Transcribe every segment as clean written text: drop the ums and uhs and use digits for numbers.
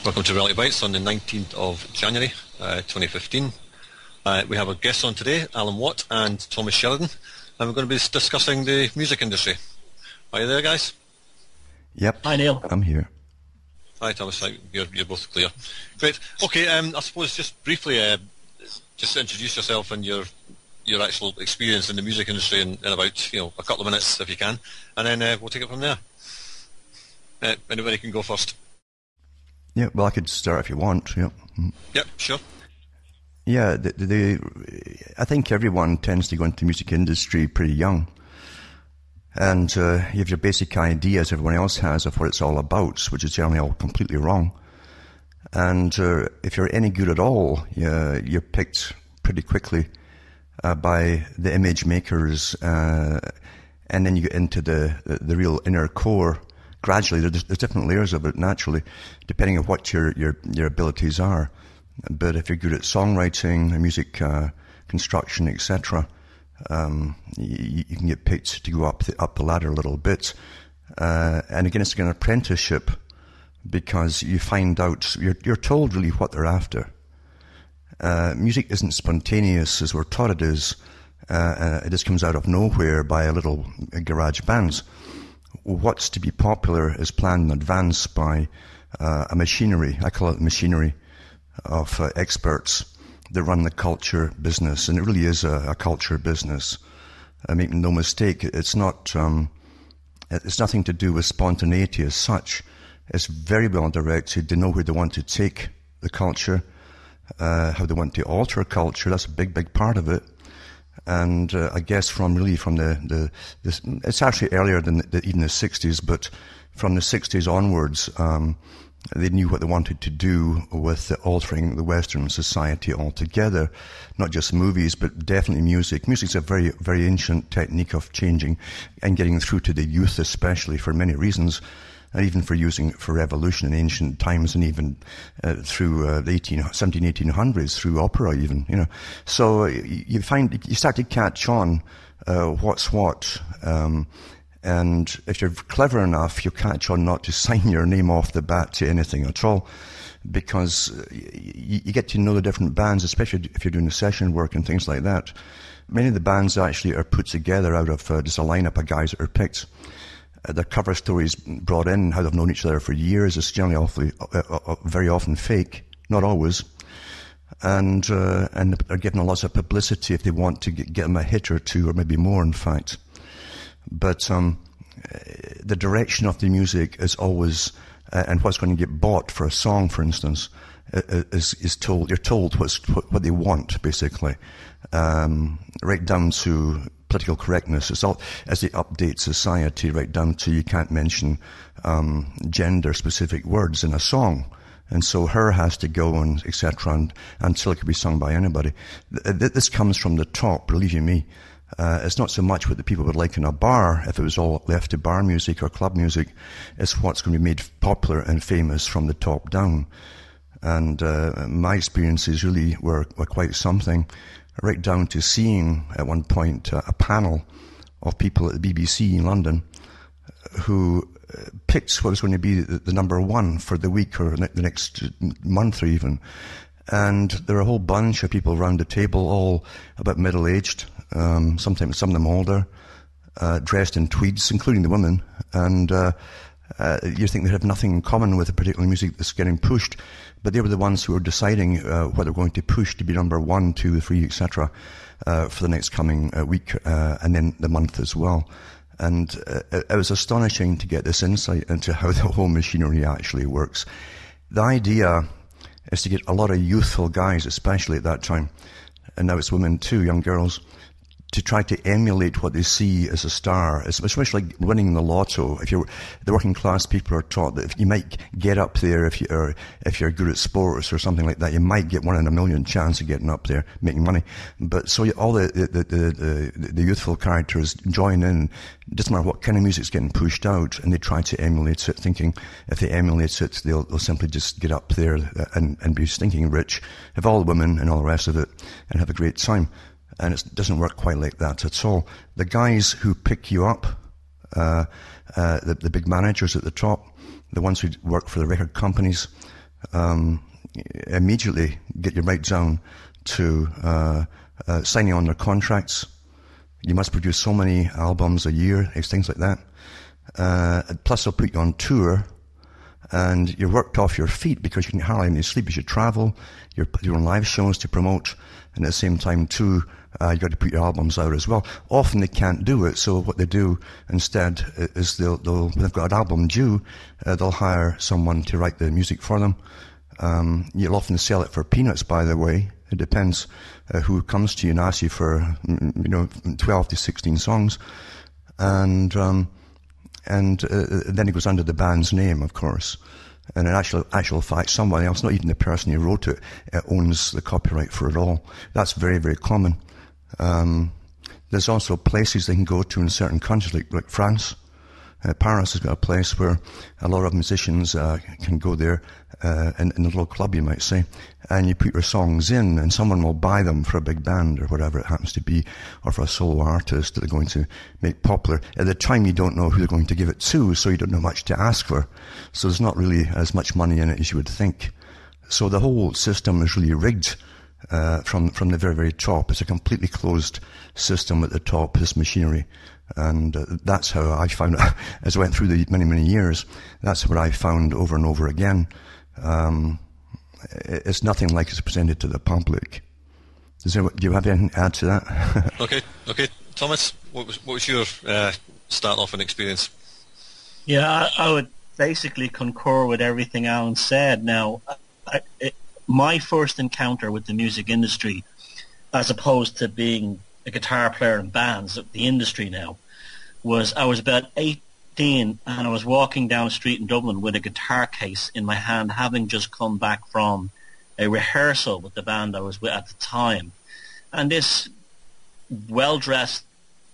Welcome to Reality Bites on the 19th of January 2015. We have our guests on today, Alan Watt and Thomas Sheridan, and we're going to be discussing the music industry. Are you there, guys? Yep. Hi, Neil. I'm here. Hi, Thomas. You're both clear. Great. Okay, I suppose just briefly, just introduce yourself and your actual experience in the music industry in about a couple of minutes, if you can, and then we'll take it from there. Anybody can go first. Yeah, well, I could start if you want. Yeah. Yep, sure. Yeah, I think everyone tends to go into the music industry pretty young. And you have your basic ideas everyone else has of what it's all about, which is generally all completely wrong. And if you're any good at all, you're picked pretty quickly by the image makers, and then you get into the real inner core. Gradually, there's different layers of it, naturally, depending on what your abilities are. But if you're good at songwriting, music construction, etc., you can get picked to go up the ladder a little bit. And again, it's like an apprenticeship, because you find out, you're told really what they're after. Music isn't spontaneous as we're taught it is. It just comes out of nowhere by a little garage bands. What's to be popular is planned in advance by a machinery, I call it machinery, of experts that run the culture business. And it really is a culture business. Make no mistake, it's nothing to do with spontaneity as such. It's very well directed. They know where they want to take the culture, how they want to alter culture. That's a big part of it. And I guess from it's actually earlier than even the 60s, but from the 60s onwards, they knew what they wanted to do with altering the Western society altogether. Not just movies, but definitely music. Music's a very, very ancient technique of changing and getting through to the youth, especially for many reasons, and even for using for revolution in ancient times, and even through the 1800s, through opera even, So you start to catch on what's what. And if you're clever enough, you'll catch on not to sign your name off the bat to anything at all, because you get to know the different bands, especially if you're doing the session work and things like that. Many of the bands actually are put together out of just a lineup of guys that are picked. Their cover stories brought in, how they've known each other for years. It's generally very often fake, not always. And they're given lots of publicity if they want to get them a hit or two, or maybe more, in fact. But the direction of the music is always, and what's going to get bought for a song, for instance, is told. You're told what they want, basically, right down to political correctness. It's all as they update society, right down to you can't mention gender-specific words in a song. And so her has to go, and etc., until it can be sung by anybody. This comes from the top, believe you me. It's not so much what the people would like in a bar, if it was all left to bar music or club music. It's what's going to be made popular and famous from the top down. And my experiences really were quite something, right down to seeing at one point a panel of people at the BBC in London who picked what was going to be the number one for the week or the next month or even. And there were a whole bunch of people around the table, all about middle-aged, sometimes some of them older, dressed in tweeds, including the women. And you think they have nothing in common with the particular music that's getting pushed, but they were the ones who were deciding what they're going to push to be number 1, 2, 3, etc. For the next coming week, and then the month as well. And it was astonishing to get this insight into how the whole machinery actually works. The idea is to get a lot of youthful guys, especially at that time, and now it's women too, young girls, to try to emulate what they see as a star. It's much like winning the lotto. The working class people are taught that if you might get up there if you're good at sports or something like that, you might get 1 in a million chance of getting up there, making money. But so all the youthful characters join in. It doesn't matter what kind of music's getting pushed out, and they try to emulate it, thinking if they emulate it, they'll simply just get up there and be stinking rich, have all the women and all the rest of it, and have a great time. And it doesn't work quite like that at all. The guys who pick you up, the big managers at the top, the ones who work for the record companies, immediately get you right down to signing on their contracts. You must produce so many albums a year, things like that. Plus they'll put you on tour, and you're worked off your feet because you can hardly any sleep as you travel. You're on live shows to promote, and at the same time too, you got to put your albums out as well. Often they can't do it, so what they do instead is they'll when they've got an album due, they'll hire someone to write the music for them. You'll often sell it for peanuts, by the way. It depends who comes to you and asks you for 12 to 16 songs, and then it goes under the band's name, of course. And in actual fact, someone else, not even the person who wrote it, owns the copyright for it all. That's very, very common. There's also places they can go to in certain countries, like France. Paris has got a place where a lot of musicians can go there in a little club, you might say, and you put your songs in, and someone will buy them for a big band or whatever it happens to be, or for a solo artist that they're going to make popular. At the time, you don't know who they're going to give it to, so you don't know much to ask for. So there's not really as much money in it as you would think. So the whole system is really rigged from the very, very top. It's a completely closed system at the top, this machinery. And that's how I found it as I went through the many, many years. That's what I found over and over again. It's nothing like it's presented to the public. Do you have anything to add to that? Okay. Thomas, what was your start off and experience? Yeah, I would basically concur with everything Alan said. Now, my first encounter with the music industry, as opposed to being a guitar player in bands, the industry now, was I was about 18 and I was walking down the street in Dublin with a guitar case in my hand, having just come back from a rehearsal with the band I was with at the time. And this well-dressed,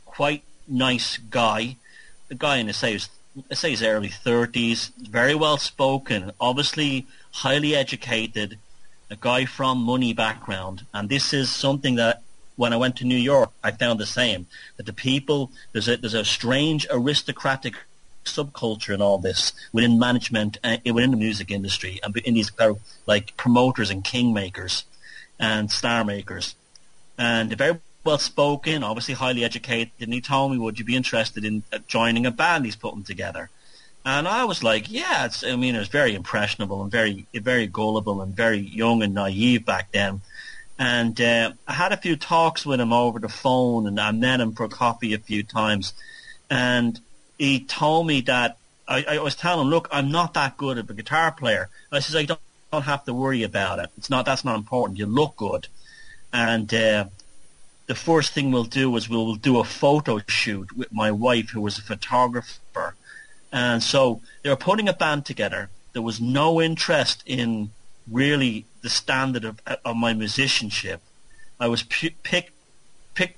quite nice guy, the guy in his early 30s, very well-spoken, obviously highly educated, a guy from money background. And this is something that when I went to New York, I found the same, that the people, there's a strange aristocratic subculture in all this within management, within the music industry, and in these like promoters and kingmakers and star makers. And they're very well spoken, obviously highly educated, and he told me, would you be interested in joining a band he's putting together? And I was like, yeah, it was very impressionable and very, very gullible and very young and naive back then. And I had a few talks with him over the phone, and I met him for coffee a few times. And he told me that I was telling him, look, I'm not that good of a guitar player. I says, I don't have to worry about it. That's not important. You look good. And the first thing we'll do is we'll do a photo shoot with my wife, who was a photographer. And so they were putting a band together. There was no interest in really the standard of my musicianship. I was picked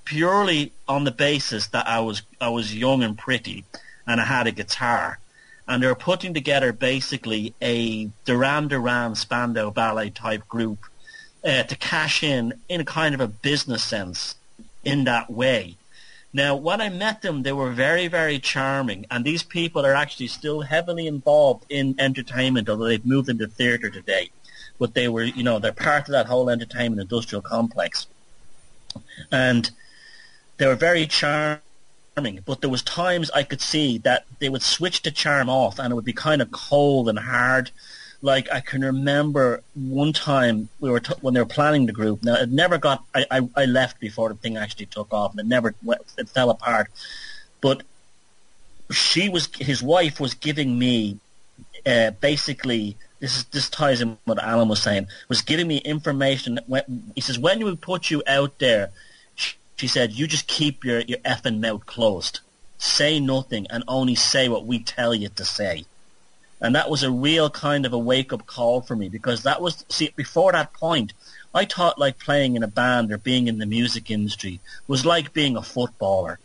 purely on the basis that I was young and pretty, and I had a guitar. And they were putting together basically a Duran Duran Spandau Ballet type group to cash in a kind of a business sense in that way. Now, when I met them, they were very, very charming, and these people are actually still heavily involved in entertainment, although they've moved into theatre today. But they were, they're part of that whole entertainment industrial complex. And they were very charming, but there was times I could see that they would switch the charm off and it would be kind of cold and hard. Like, I can remember one time when they were planning the group. Now, it never got, I left before the thing actually took off, and it fell apart. But his wife was giving me, basically, this ties in what Alan was saying, was giving me information. He says, when we put you out there, she said, you just keep your effing mouth closed. Say nothing and only say what we tell you to say. And that was a real kind of a wake-up call for me, because before that point, I thought like playing in a band or being in the music industry was like being a footballer.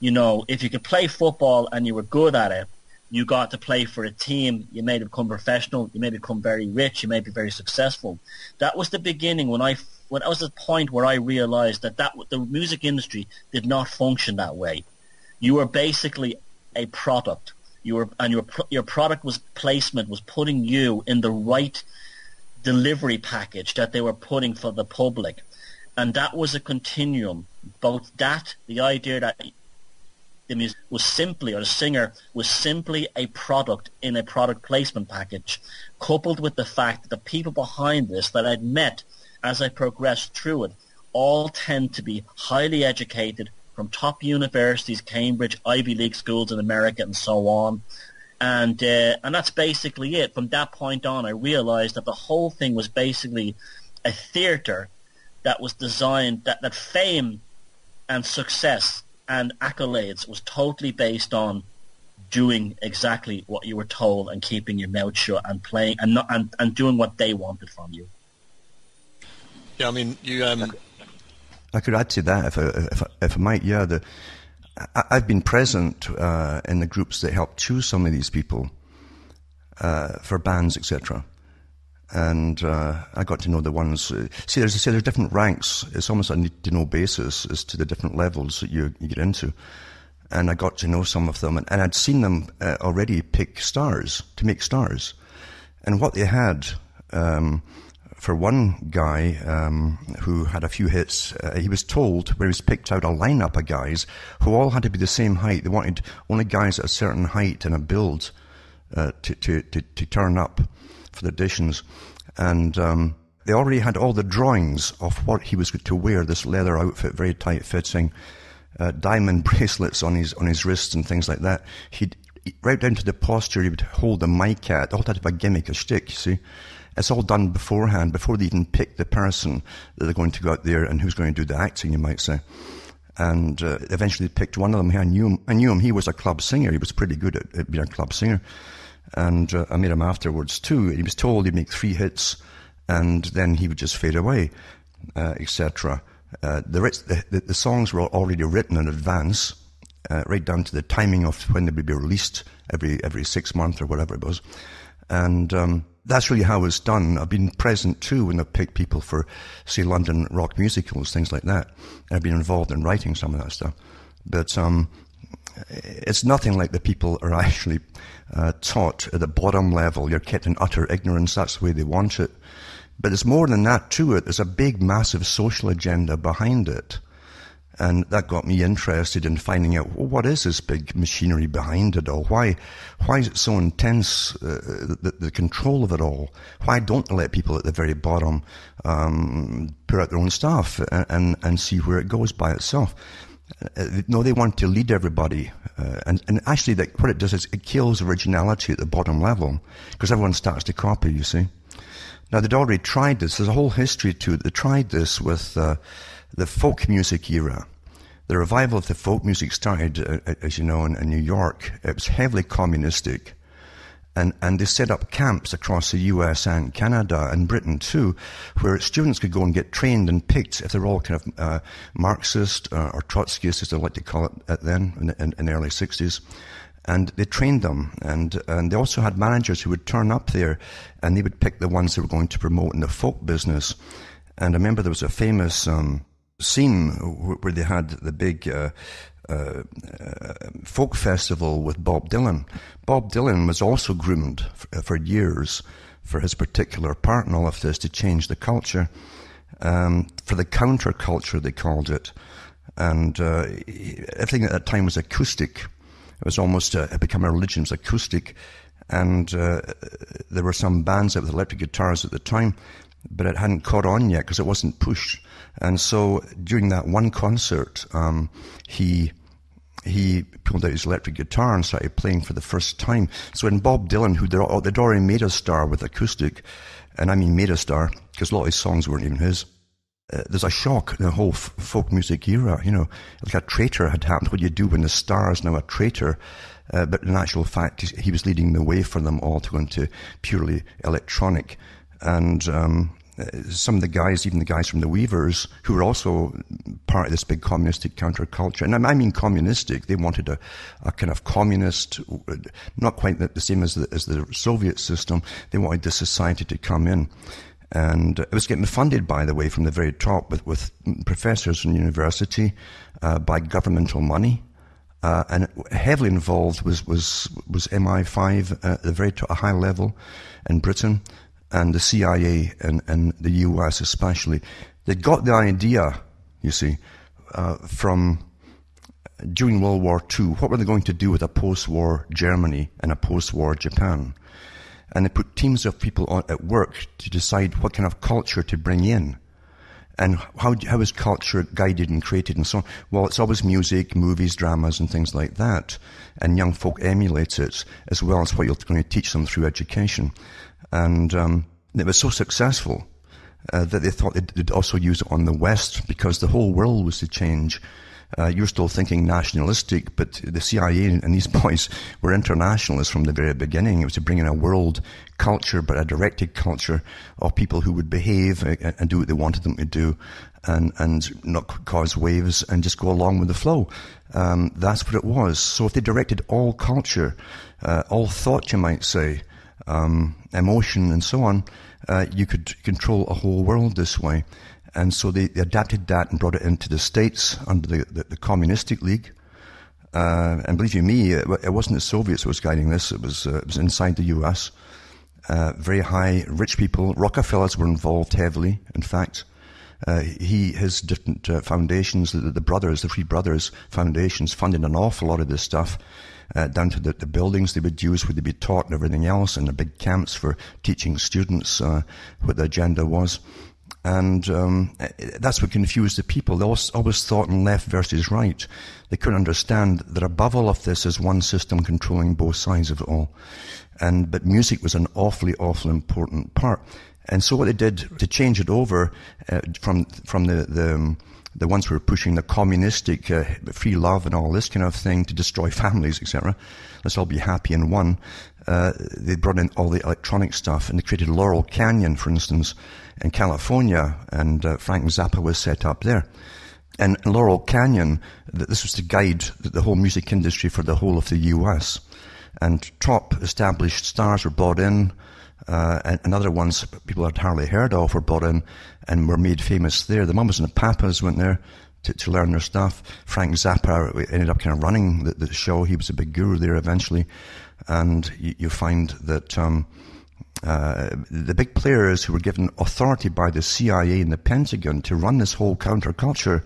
If you could play football and you were good at it, you got to play for a team, you may become professional, you may become very rich, you may be very successful. That was the beginning when I was at the point where I realized that the music industry did not function that way. You were basically a product. Your product placement was putting you in the right delivery package that they were putting for the public. And that was a continuum. Both that, the idea that the music was simply, or the singer was simply a product in a product placement package, coupled with the fact that the people behind this that I'd met as I progressed through it all tend to be highly educated from top universities, Cambridge, Ivy League schools in America, and so on. And that's basically it. From that point on, I realized that the whole thing was basically a theater that was designed, that fame and success and accolades was totally based on doing exactly what you were told and keeping your mouth shut and playing and doing what they wanted from you. Yeah, I mean, you. I could add to that if I might. Yeah, I've been present in the groups that helped choose some of these people for bands, etc. And I got to know the ones. There's different ranks. It's almost a need-to-know basis as to the different levels that you get into. And I got to know some of them, and I'd seen them already pick stars, to make stars. And what they had, for one guy who had a few hits, he was told, where he was picked out a lineup of guys who all had to be the same height. They wanted only guys at a certain height and a build to turn up for the auditions. And they already had all the drawings of what he was to wear, this leather outfit, very tight-fitting, diamond bracelets on his wrists and things like that. He'd right down to the posture he would hold the mic at. All that of a gimmick, a shtick, you see. It's all done beforehand, before they even pick the person that they're going to go out there and who's going to do the acting, you might say. And eventually they picked one of them. I knew him. He was a club singer. He was pretty good at being a club singer. And I met him afterwards too. He was told he'd make 3 hits and then he would just fade away, etc. The songs were already written in advance, right down to the timing of when they would be released every 6 months or whatever it was. And that's really how it's done. I've been present too when they pick people for, say, London rock musicals, things like that. And I've been involved in writing some of that stuff. But it's nothing like the people are actually taught at the bottom level. You're kept in utter ignorance. That's the way they want it. But there's more than that to it. There's a big, massive social agenda behind it. And that got me interested in finding out, well, what is this big machinery behind it all? Why is it so intense, the control of it all? Why don't they let people at the very bottom put out their own stuff and see where it goes by itself? No, they want to lead everybody. And actually, what it does is it kills originality at the bottom level, because everyone starts to copy, you see. Now, they'd already tried this. There's a whole history to it. They tried this with the folk music era. The revival of the folk music started, as you know, in New York. It was heavily communistic. And they set up camps across the US and Canada and Britain too, where students could go and get trained and picked if they're all kind of Marxist or Trotskyist, as they like to call it then, in the early 60s. And they trained them, and they also had managers who would turn up there, and they would pick the ones they were going to promote in the folk business. And I remember there was a famous scene where they had the big folk festival with Bob Dylan. Bob Dylan was also groomed for years for his particular part in all of this, to change the culture, for the counterculture they called it. And everything at that time was acoustic. It was almost it became a religion. It was acoustic, and there were some bands out with electric guitars at the time, but it hadn't caught on yet because it wasn't pushed. And so during that one concert, he pulled out his electric guitar and started playing for the first time. So when Bob Dylan, they'd already made a star with acoustic, and I mean made a star, because a lot of his songs weren't even his, there's a shock in the whole folk music era, you know, like a traitor had happened. What do you do when the star is now a traitor? But in actual fact, he was leading the way for them all to go into purely electronic. And some of the guys, even the guys from the Weavers, who were also part of this big communistic counterculture, and I mean communistic, they wanted a kind of communist, not quite the same as the Soviet system. They wanted the society to come in. And it was getting funded, by the way, from the very top with professors from university, by governmental money. And heavily involved was MI5 at the very top, a high level in Britain. and the CIA and the US especially, they got the idea, you see, from during World War II, what were they going to do with a post-war Germany and a post-war Japan? And they put teams of people at work to decide what kind of culture to bring in. And how is culture guided and created and so on? Well, it's always music, movies, dramas, and things like that. And young folk emulate it, as well as what you're going to teach them through education. And it was so successful that they thought they'd also use it on the West, because the whole world was to change. You're still thinking nationalistic, but the CIA and these boys were internationalists from the very beginning. It was to bring in a world culture, but a directed culture of people who would behave and do what they wanted them to do, and not cause waves and just go along with the flow. That's what it was. So if they directed all culture, all thought, you might say, emotion and so on, you could control a whole world this way. And so they adapted that and brought it into the States under the Communistic League. And believe you me, it wasn't the Soviets who was guiding this. It was inside the U.S. Very high, rich people. Rockefellers were involved heavily, in fact. His different foundations, the Three Brothers foundations, funded an awful lot of this stuff, down to the buildings they would use where they'd be taught and everything else, and the big camps for teaching students what the agenda was. And that's what confused the people. They always thought in left versus right. They couldn't understand that above all of this is one system controlling both sides of it all. But music was an awfully important part. And so what they did to change it over from the ones who were pushing the communistic free love and all this kind of thing to destroy families, etc. Let's all be happy in one. They brought in all the electronic stuff, and they created Laurel Canyon, for instance, in California, and Frank Zappa was set up there. And Laurel Canyon, this was to guide the whole music industry for the whole of the U.S. And top established stars were brought in, and other ones people had hardly heard of were brought in and were made famous there. The Mamas and the Papas went there to learn their stuff. Frank Zappa ended up kind of running the show. He was a big guru there eventually. And you find that the big players who were given authority by the CIA and the Pentagon to run this whole counterculture,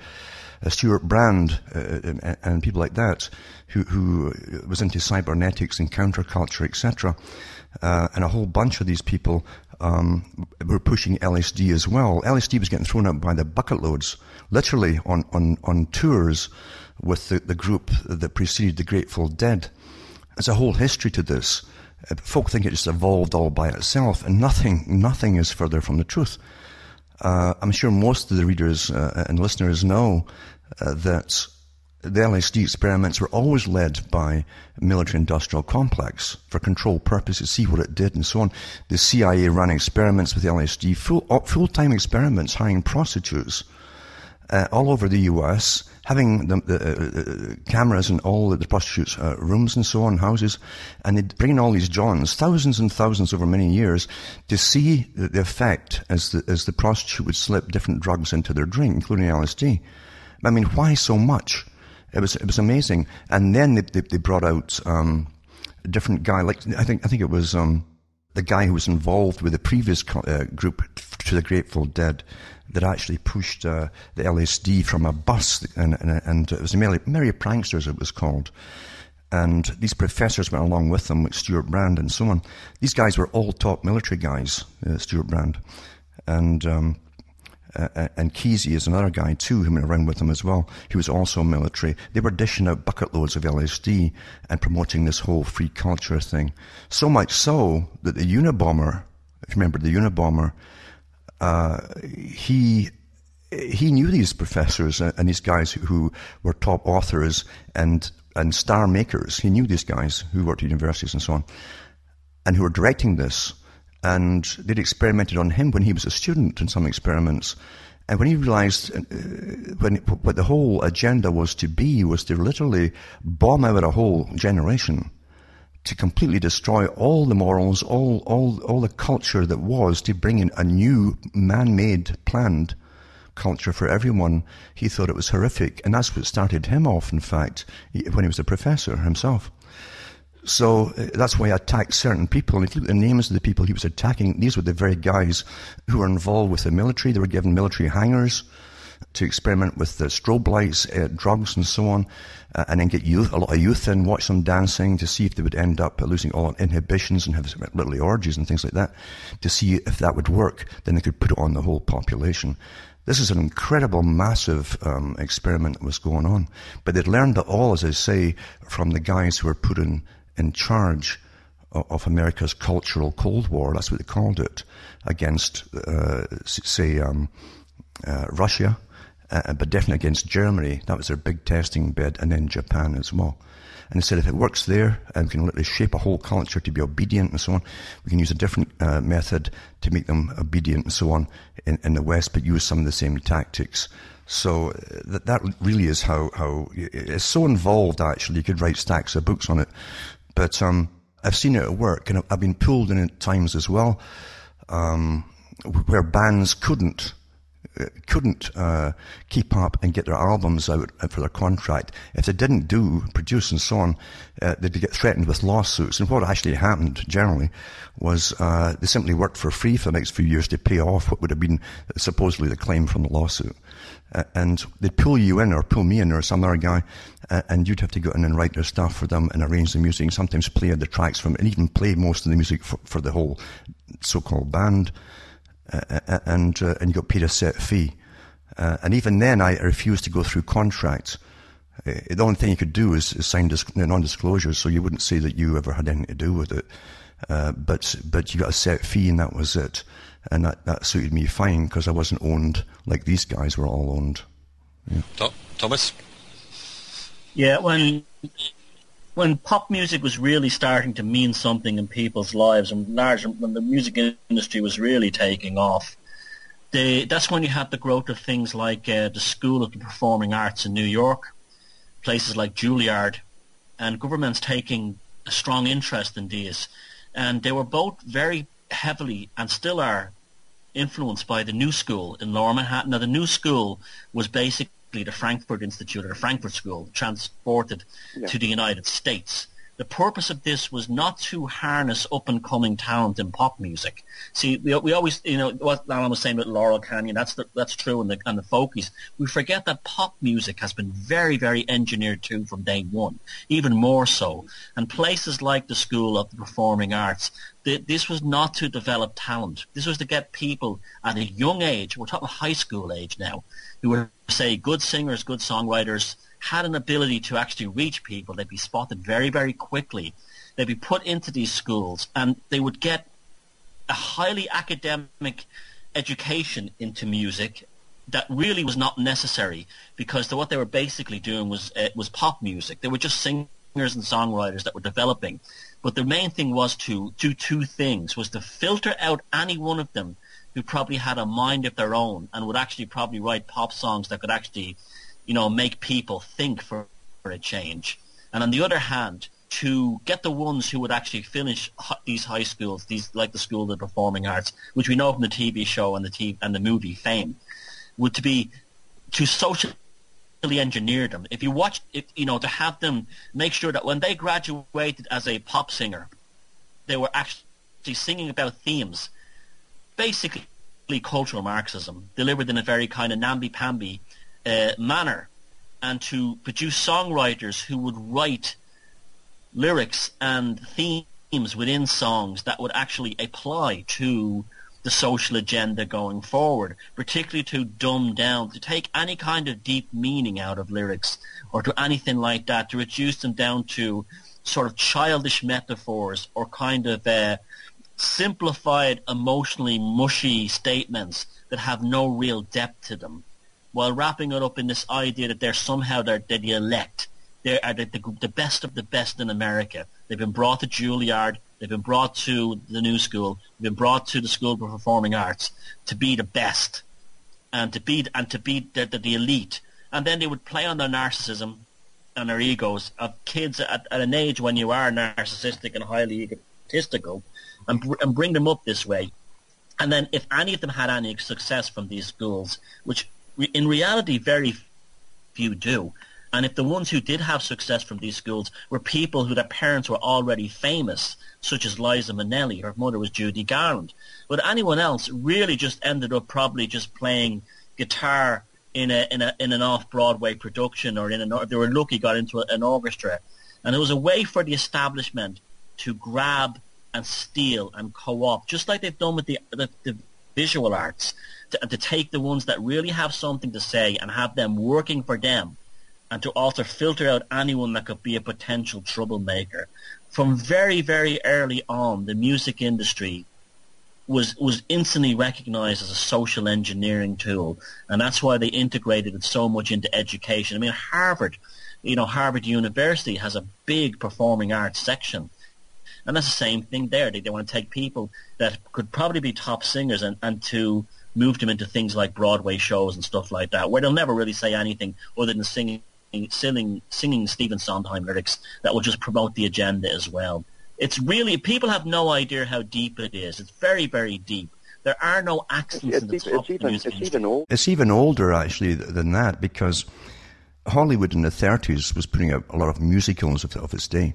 Stuart Brand and people like that, who was into cybernetics and counterculture, etc., and a whole bunch of these people were pushing LSD as well. LSD was getting thrown out by the bucket loads, literally on tours with the group that preceded the Grateful Dead. There's a whole history to this. Folk think it just evolved all by itself, and nothing is further from the truth. I'm sure most of the readers and listeners know that the LSD experiments were always led by military-industrial complex for control purposes, see what it did and so on. The CIA ran experiments with LSD, full-time experiments, hiring prostitutes all over the U.S., having the cameras in all the prostitutes' rooms and so on, houses, and they'd bring in all these Johns, thousands and thousands over many years, to see the effect as the prostitute would slip different drugs into their drink, including LSD. I mean, why so much? It was amazing. And then they brought out a different guy, like I think it was the guy who was involved with the previous group to the Grateful Dead, that actually pushed the LSD from a bus, and it was Merry Pranksters, it was called. And these professors went along with them, like Stuart Brand and so on. These guys were all top military guys, Stuart Brand. And Kesey is another guy too, who went around with them as well. He was also military. They were dishing out bucket loads of LSD and promoting this whole free culture thing. So much so that the Unabomber, if you remember the Unabomber, he knew these professors and these guys who were top authors and star makers. He knew these guys who worked at universities and so on, and who were directing this. And they'd experimented on him when he was a student in some experiments. And when he realized what the whole agenda was to literally bomb out a whole generation, to completely destroy all the morals, all the culture that was, to bring in a new man-made, planned culture for everyone, he thought it was horrific. And that's what started him off, in fact, when he was a professor himself. So that's why he attacked certain people. And if you look at the names of the people he was attacking, these were the very guys who were involved with the military. They were given military hangars to experiment with the strobe lights, drugs and so on, and then get a lot of youth in, watch them dancing to see if they would end up losing all inhibitions and have literally orgies and things like that, to see if that would work. Then they could put it on the whole population. This is an incredible, massive experiment that was going on. But they'd learned it all, as I say, from the guys who were put in charge of America's cultural Cold War. That's what they called it, against, Russia, but definitely against Germany. That was their big testing bed, and then Japan as well. And they said, if it works there, and we can literally shape a whole culture to be obedient and so on, we can use a different method to make them obedient and so on in the West, but use some of the same tactics. So that really is how it's so involved, actually. You could write stacks of books on it. But I've seen it at work, and I've been pulled in at times as well, where bands couldn't keep up and get their albums out for their contract. If they didn't produce and so on, they'd get threatened with lawsuits. And what actually happened generally was they simply worked for free for the next few years to pay off what would have been supposedly the claim from the lawsuit. And they'd pull you in, or pull me in, or some other guy, and you'd have to go in and write their stuff for them and arrange the music, and sometimes play the tracks from it, and even play most of the music for the whole so-called band. And you got paid a set fee. And even then, I refused to go through contracts. The only thing you could do is sign non-disclosures, so you wouldn't say that you ever had anything to do with it. But you got a set fee, and that was it. And that suited me fine, because I wasn't owned like these guys were all owned. Yeah. Thomas? Yeah, when pop music was really starting to mean something in people's lives, and when the music industry was really taking off, that's when you had the growth of things like the School of the Performing Arts in New York, places like Juilliard, and governments taking a strong interest in these. And they were both very heavily, and still are, influenced by the New School in Lower Manhattan. Now, the New School was basically the Frankfurt Institute, or the Frankfurt School, transported to the United States. The purpose of this was not to harness up-and-coming talent in pop music. See, we always, what Alan was saying about Laurel Canyon, that's true, and the folkies. We forget that pop music has been very, very engineered too from day one, even more so. And places like the School of the Performing Arts, this was not to develop talent. This was to get people at a young age, we're talking high school age now, who were, say, good singers, good songwriters, had an ability to actually reach people. They'd be spotted very, very quickly. They'd be put into these schools, and they would get a highly academic education into music that really was not necessary, because what they were basically doing was pop music. They were just singers and songwriters that were developing. But the main thing was to do two things, was to filter out any one of them who probably had a mind of their own and would actually probably write pop songs that could actually make people think for a change. And on the other hand, to get the ones who would actually finish these high schools, these like the School of the Performing Arts, which we know from the TV show and the movie Fame, would to socially engineer them. If you watch it, to have them make sure that when they graduated as a pop singer, they were actually singing about themes, basically cultural Marxism, delivered in a very kind of namby-pamby manner, and to produce songwriters who would write lyrics and themes within songs that would actually apply to the social agenda going forward, particularly to dumb down, to take any kind of deep meaning out of lyrics or to anything like that, to reduce them down to sort of childish metaphors or kind of simplified, emotionally mushy statements that have no real depth to them, while wrapping it up in this idea that they're the elect. They are the best of the best in America. They've been brought to Juilliard. They've been brought to the New School. They've been brought to the School of Performing Arts to be the best and to be the elite. And then they would play on their narcissism and their egos of kids at an age when you are narcissistic and highly egotistical, and bring them up this way. And then if any of them had any success from these schools, which in reality very few do, And if the ones who did have success from these schools were people who their parents were already famous, such as Liza Minnelli, her mother was Judy Garland, but anyone else really just ended up probably just playing guitar in an off-Broadway production, or if they were lucky, got into an orchestra. And it was a way for the establishment to grab and steal and co-opt, just like they've done with the visual arts, to take the ones that really have something to say and have them working for them, and to also filter out anyone that could be a potential troublemaker. From very, very early on, the music industry was instantly recognized as a social engineering tool, and that's why they integrated it so much into education. I mean, Harvard University has a big performing arts section, and that's the same thing there. They want to take people that could probably be top singers and to move them into things like Broadway shows and stuff like that, where they'll never really say anything other than singing Stephen Sondheim lyrics that will just promote the agenda as well. It's really, people have no idea how deep it is. It's very, very deep. There are no accents in the top of the music industry. It's even older, actually, than that, because Hollywood in the 30s was putting out a lot of musicals of its day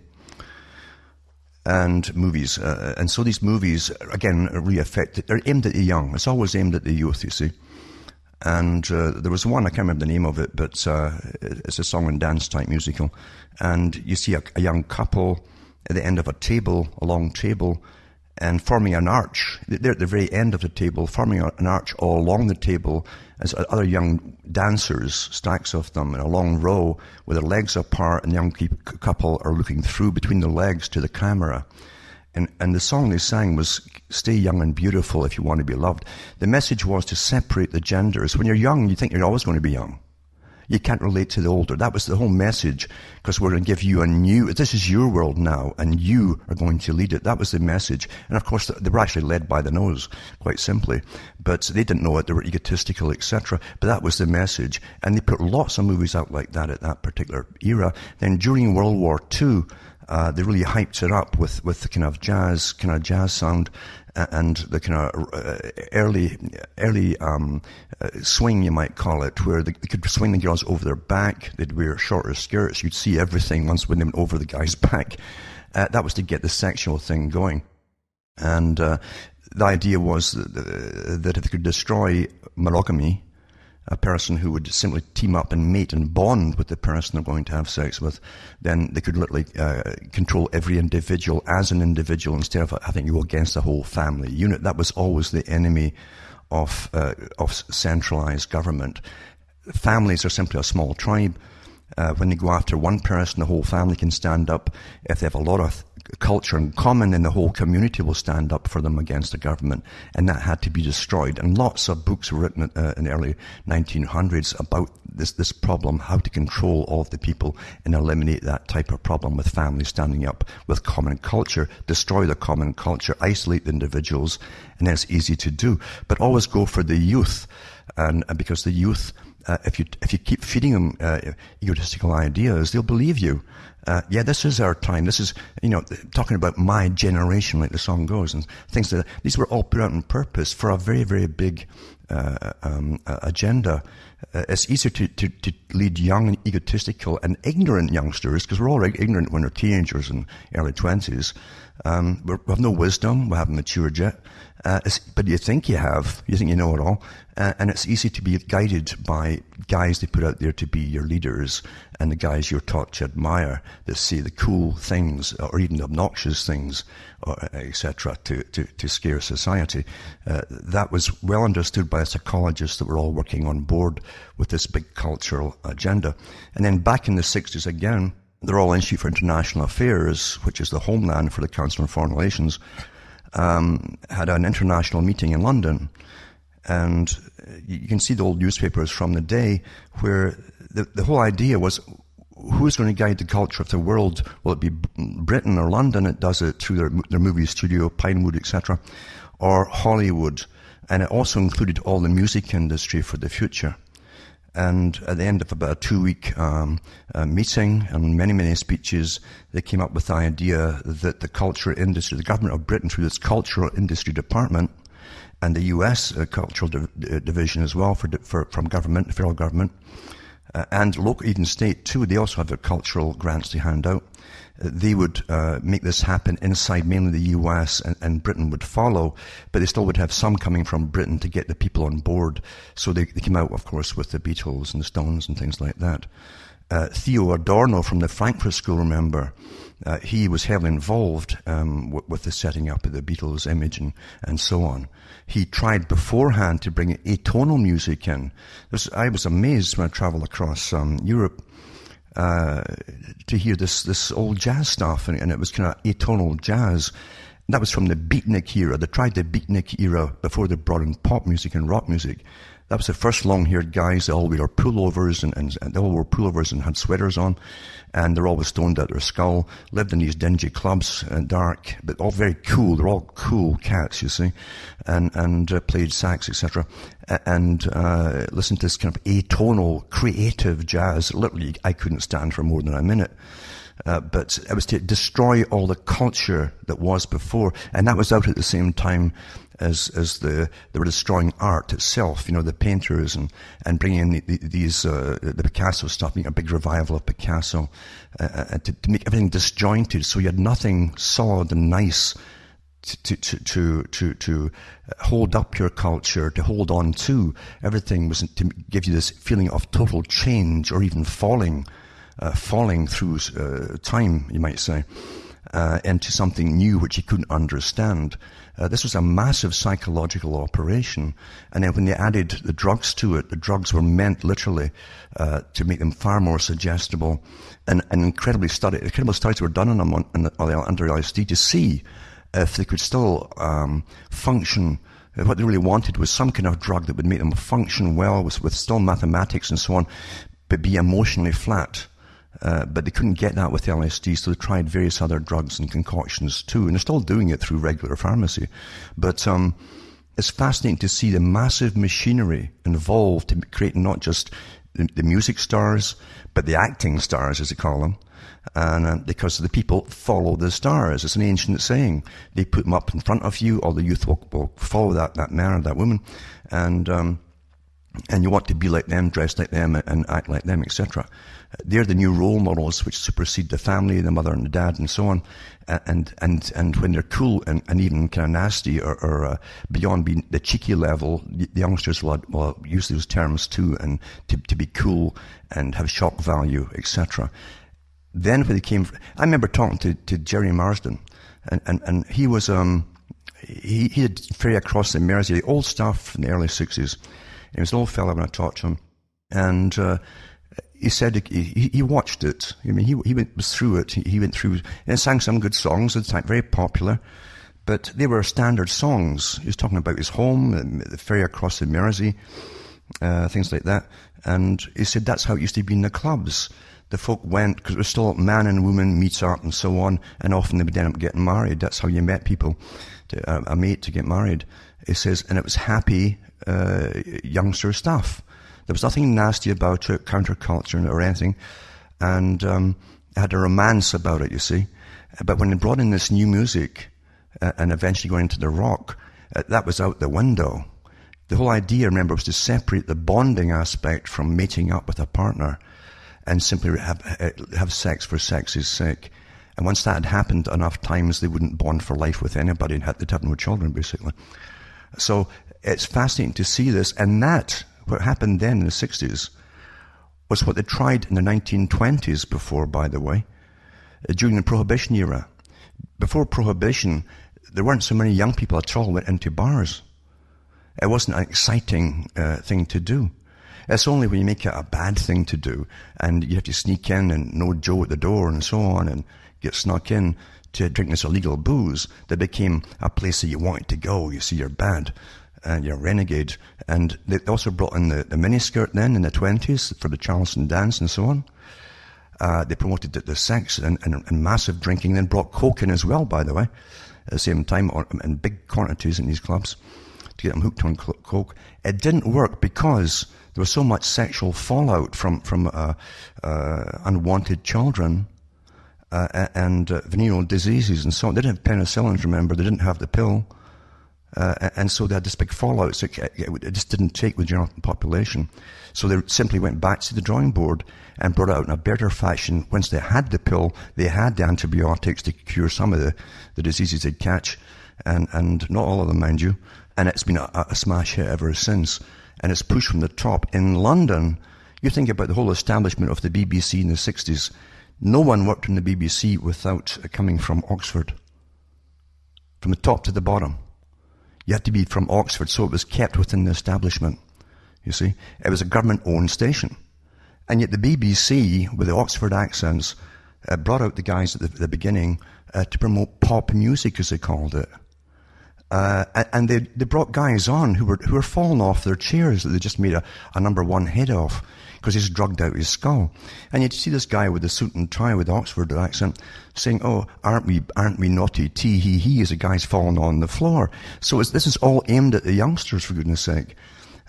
and movies. And so these movies, again, are really affected. They're aimed at the young. It's always aimed at the youth, you see. And there was one, I can't remember the name of it, but it's a song and dance type musical. And you see a young couple at the end of a long table, and forming an arch. They're at the very end of the table, forming an arch all along the table as other young dancers, stacks of them in a long row with their legs apart, and the young couple are looking through between the legs to the camera. And the song they sang was "Stay Young and Beautiful If You Want to Be Loved." The message was to separate the genders. When you're young, you think you're always going to be young. You can't relate to the older. That was the whole message, because we're going to give you this is your world now, and you are going to lead it. That was the message. And of course, they were actually led by the nose, quite simply. But they didn't know it. They were egotistical, etc. But that was the message. And they put lots of movies out like that at that particular era. Then during World War II, they really hyped it up with the kind of jazz sound, and the kind of early swing, you might call it, where they could swing the girls over their back. They'd wear shorter skirts. You'd see everything once when they went over the guy's back. That was to get the sexual thing going. And the idea was that if they could destroy monogamy, a person who would simply team up and mate and bond with the person they're going to have sex with, then they could literally control every individual as an individual instead of having to go against the whole family unit. That was always the enemy of centralized government. Families are simply a small tribe. When they go after one person, the whole family can stand up. If they have a lot of culture in common, then the whole community will stand up for them against the government. And that had to be destroyed. And lots of books were written in the early 1900s about this problem, how to control all of the people and eliminate that type of problem with families standing up with common culture, destroy the common culture, isolate the individuals, and that's easy to do. But always go for the youth, and because the youth, if you keep feeding them egotistical ideas, they'll believe you. Yeah, this is our time. This is, talking about my generation, like the song goes, and things like that. These were all put out on purpose for a very, very big agenda. It's easier to lead young and egotistical and ignorant youngsters, because we're all ignorant when we're teenagers and early 20s. We have no wisdom. We haven't matured yet. But you think you have. You think you know it all. And it's easy to be guided by guys they put out there to be your leaders, and the guys you're taught to admire, that say the cool things or even the obnoxious things, etc., to scare society. That was well understood by psychologists that were all working on board with this big cultural agenda. And then back in the 60s again, the Royal Institute for International Affairs, which is the homeland for the Council on Foreign Relations, had an international meeting in London. And you can see the old newspapers from the day where the whole idea was, who's going to guide the culture of the world? Will it be Britain or London? It does it through their movie studio, Pinewood, etc., or Hollywood. And it also included all the music industry for the future. And at the end of about a 2-week meeting and many, many speeches, they came up with the idea that the culture industry, the government of Britain through its cultural industry department, and the US cultural division as well from government, the federal government, and local, even state too. They also have their cultural grants they hand out. They would make this happen inside mainly the US, and Britain would follow, but they still would have some coming from Britain to get the people on board. So they came out, of course, with the Beatles and the Stones and things like that. Theo Adorno from the Frankfurt School, remember, he was heavily involved with the setting up of the Beatles image and so on. He tried beforehand to bring atonal music in. I was amazed when I traveled across Europe to hear this old jazz stuff, and it was kind of atonal jazz. That was from the beatnik era. They tried the beatnik era before they brought in pop music and rock music. That was the first long-haired guys. They all wore pullovers and they all wore pullovers and had sweaters on, and they're always stoned at their skull, lived in these dingy clubs, dark, but all very cool. They're all cool cats, you see, and played sax, etc. And listened to this kind of atonal, creative jazz. Literally, I couldn't stand for more than a minute. But it was to destroy all the culture that was before, and that was out at the same time as they were destroying art itself, the painters and bringing in the Picasso stuff, making a big revival of Picasso, to make everything disjointed, so you had nothing solid and nice to hold up your culture, to hold on to. Everything was to give you this feeling of total change, or even falling through time, you might say, into something new which you couldn't understand. This was a massive psychological operation. And then when they added the drugs to it, the drugs were meant literally to make them far more suggestible. And incredible studies were done on them under LSD to see if they could still function. What they really wanted was some kind of drug that would make them function well with still mathematics and so on, but be emotionally flat. But they couldn't get that with LSD, so they tried various other drugs and concoctions too, and they're still doing it through regular pharmacy. But it's fascinating to see the massive machinery involved to create not just the music stars, but the acting stars, as they call them. And because the people follow the stars. It's an ancient saying. They put them up in front of you, all the youth will follow that man or that woman, and you want to be like them, dress like them, and act like them, etc. They're the new role models which supersede the family, the mother and the dad, and so on. And when they're cool and even kind of nasty or beyond being the cheeky level, the youngsters will use those terms too, and to be cool and have shock value, etc. Then when they came, I remember talking to Jerry Marsden, and he was he had ferry across the Mersey, the old stuff from the early 60s. He was an old fella when I talked to him, and he said he watched it. I mean, he was through it. He went through and sang some good songs at the time, very popular, but they were standard songs. He was talking about his home, the ferry across the Mersey, things like that. And he said that's how it used to be in the clubs. The folk went, because it was still man and woman meets up and so on, and often they would end up getting married. That's how you met people, a mate to get married. He says, and it was happy youngster stuff. There was nothing nasty about it, counterculture or anything, and it had a romance about it, you see. But when they brought in this new music and eventually going into the rock, that was out the window. The whole idea, remember, was to separate the bonding aspect from mating up with a partner and simply have sex for sex's sake. And once that had happened enough times, they wouldn't bond for life with anybody and they'd have no children, basically. So it's fascinating to see this, and that, what happened then in the 60s, was what they tried in the 1920s before, by the way, during the Prohibition era. Before Prohibition, there weren't so many young people at all went into bars. It wasn't an exciting thing to do. It's only when you make it a bad thing to do, and you have to sneak in and know Joe at the door and so on, and get snuck in to drink this illegal booze, that became a place that you wanted to go. You see, you're bad, and you're a renegade. And they also brought in the miniskirt then in the 20s for the Charleston dance and so on. They promoted the sex and massive drinking, then brought coke in as well, by the way, at the same time, in big quantities in these clubs, to get them hooked on coke. It didn't work because there was so much sexual fallout from unwanted children and venereal diseases and so on. They didn't have penicillins, remember. They didn't have the pill. And so they had this big fallout. So it just didn't take with the general population. So they simply went back to the drawing board and brought it out in a better fashion. Once they had the pill, they had the antibiotics to cure some of the diseases they'd catch, and not all of them, mind you. And it's been a smash hit ever since. And it's pushed from the top. In London, you think about the whole establishment of the BBC in the 60s. No one worked in the BBC without coming from Oxford. From the top to the bottom. You had to be from Oxford, so it was kept within the establishment. You see, it was a government-owned station. And yet the BBC, with the Oxford accents, brought out the guys at the beginning to promote pop music, as they called it. And they brought guys on who were falling off their chairs that they just made a number one hit of, because he's drugged out his skull. And you'd see this guy with the suit and tie with the Oxford accent saying, "Oh, aren't we naughty? Tee hee hee," as the guy's falling on the floor. So this is all aimed at the youngsters, for goodness sake.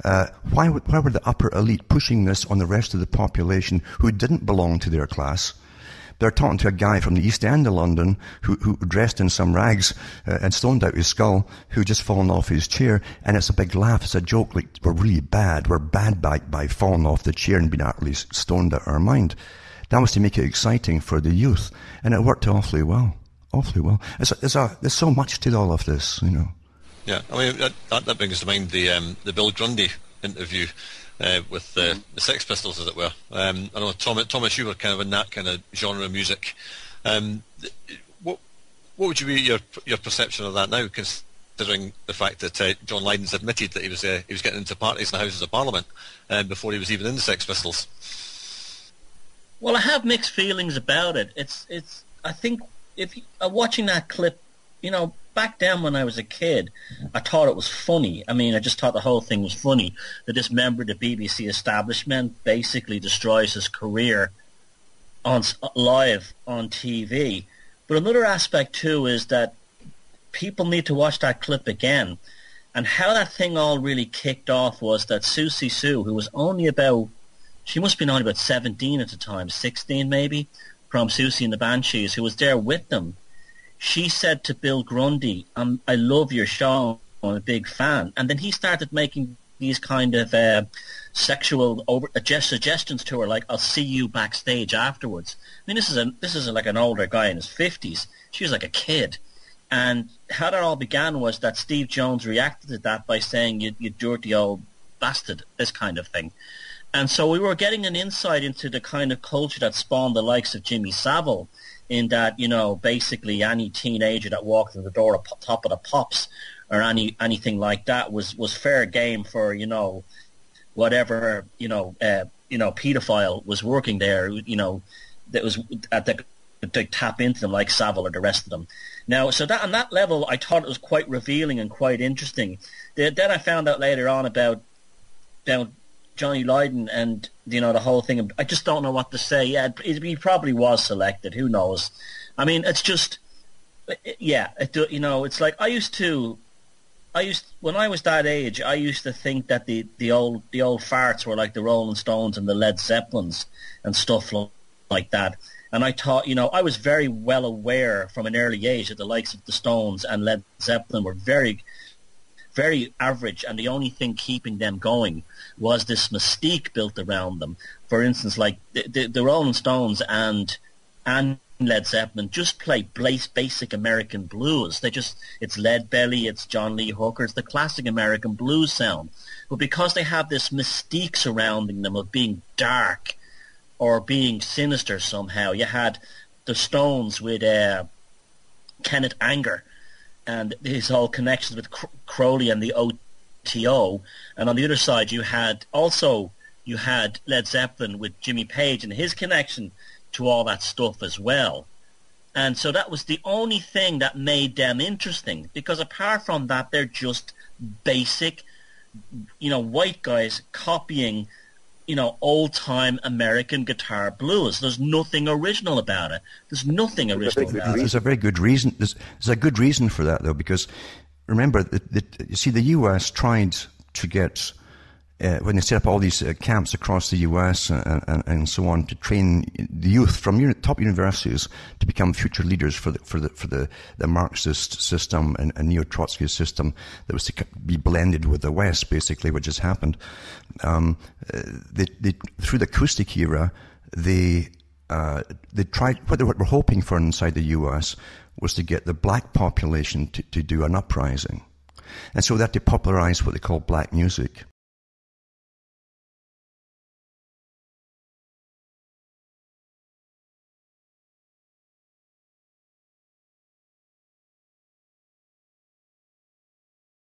Why were the upper elite pushing this on the rest of the population who didn't belong to their class? They're talking to a guy from the East End of London who dressed in some rags and stoned out his skull, who just fallen off his chair, and it's a big laugh. It's a joke, like, we're really bad. We're bad by falling off the chair and being utterly stoned out our mind. That was to make it exciting for the youth, and it worked awfully well. Awfully well. There's so much to all of this, you know. Yeah, I mean, that brings to mind the Bill Grundy interview with the Sex Pistols, as it were. I know, Thomas, you were kind of in that kind of genre of music. What would you be your perception of that now, considering the fact that John Lydon's admitted that he was getting into parties in the Houses of Parliament before he was even in the Sex Pistols? Well, I have mixed feelings about it. I think if watching that clip, you know, back then when I was a kid, I thought it was funny. I mean, I just thought the whole thing was funny, that this member of the BBC establishment basically destroys his career live on TV. But another aspect too is that people need to watch that clip again. And how that thing all really kicked off was that Susie Sue, who was she must have been only about 17 at the time, 16 maybe, from Susie and the Banshees, who was there with them. She said to Bill Grundy, "I love your show, I'm a big fan." And then he started making these kind of sexual suggestions to her, like, "I'll see you backstage afterwards." I mean, this is like an older guy in his 50s. She was like a kid. And how that all began was that Steve Jones reacted to that by saying, you dirty old bastard, this kind of thing. And so we were getting an insight into the kind of culture that spawned the likes of Jimmy Savile, in that, you know, basically any teenager that walked in the door at Top of the Pops or anything like that was fair game for, you know, whatever, pedophile was working there, you know, that was to tap into them, like Savile or the rest of them. Now, so that on that level, I thought it was quite revealing and quite interesting. Then I found out later on about Johnny Lydon and, you know, the whole thing. I just don't know what to say. Yeah, he probably was selected. Who knows? I mean, it's just, yeah, you know, it's like when I was that age, I used to think that the old farts were like the Rolling Stones and the Led Zeppelins and stuff like that. And I thought, you know, I was very well aware from an early age that the likes of the Stones and Led Zeppelin were very, very average, and the only thing keeping them going was this mystique built around them. For instance, like the Rolling Stones and Led Zeppelin just play basic American blues. It's Lead Belly, it's John Lee Hooker, it's the classic American blues sound. But because they have this mystique surrounding them of being dark or being sinister somehow, you had the Stones with Kenneth Anger and his whole connections with Crowley and the OTO, and on the other side you had Led Zeppelin with Jimmy Page and his connection to all that stuff as well. And so that was the only thing that made them interesting, because apart from that, they're just basic, you know, white guys copying, you know, old-time American guitar blues. There's nothing original about it. There's nothing original about it. There's a very good reason. There's a good reason for that, though, because remember, you see, the U.S. tried to get when they set up all these camps across the U.S. and so on to train the youth from top universities to become future leaders for the Marxist system and neo-Trotsky system that was to be blended with the West, basically, which has happened. They through the acoustic era, they tried, what they were hoping for inside the U.S. was to get the black population to do an uprising. And so that they popularized what they call black music.